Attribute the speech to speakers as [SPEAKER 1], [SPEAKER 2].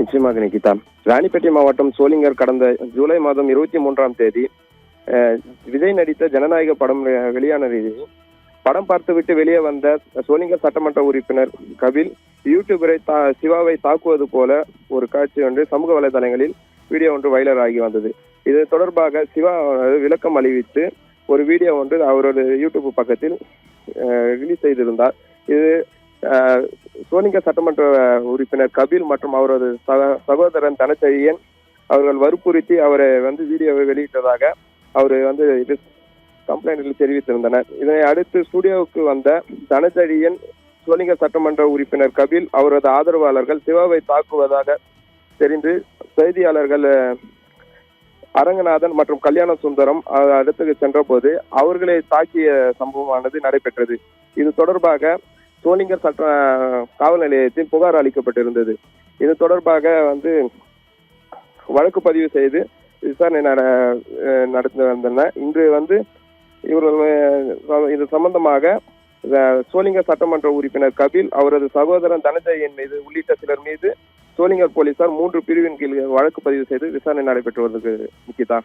[SPEAKER 1] நிச்சயமாக நிகிதா. ராணிப்பேட்டை மாவட்டம் சோளிங்கர் கடந்த ஜூலை மாதம் 23ஆம் தேதி விஜய் நடித்த ஜனநாயக படம் வெளியான நிலையில் படம் பார்த்துவிட்டு வெளியே வந்த சோளிங்கர் சட்டமன்ற உறுப்பினர் கபில் யூடியூபரை சிவாவை தாக்குவது போல ஒரு காட்சி ஒன்று சமூக வலைதளங்களில் வீடியோ ஒன்று வைரல் ஆகி வந்தது. இது தொடர்பாக சிவா விளக்கம் அளிவித்து ஒரு வீடியோ ஒன்று அவரது யூடியூப் பக்கத்தில் ரிலீஸ் செய்திருந்தார். இது சோளிங்கர் சட்டமன்ற உறுப்பினர் கபில் மற்றும் அவரது சகோதரன் தனச்செழியன் அவர்கள் வற்புறுத்தி அவரை வீடியோவை வெளியிட்டதாக அவர் இது கம்ப்ளைண்டில் தெரிவித்திருந்தனர். இதனை அடுத்து ஸ்டுடியோவுக்கு வந்த தனச்செழியன் சோளிங்கர் சட்டமன்ற உறுப்பினர் கபில் அவரது ஆதரவாளர்கள் சிவாவை தாக்குவதாக தெரிந்து செய்தியாளர்கள் அரங்கநாதன் மற்றும் கல்யாண சுந்தரம் இடத்துக்கு சென்ற போது அவர்களை தாக்கிய சம்பவமானது நடைபெற்றது. இது தொடர்பாக சோளிங்கர் காவல் நிலையத்தில் புகார் அளிக்கப்பட்டிருந்தது. இது தொடர்பாக வழக்கு பதிவு செய்து விசாரணை நடத்தி வந்தன. இன்று இவர்கள் இது சம்பந்தமாக சோளிங்கர் சட்டமன்ற உறுப்பினர் கபில் அவரது சகோதரன் தனஞ்சயன் மீது உள்ளிட்ட சிலர் மீது சோளிங்கர் போலீசார் 3 பிரிவின் கீழ் வழக்கு பதிவு செய்து விசாரணை நடைபெற்று வருகிறது. நிகிதா.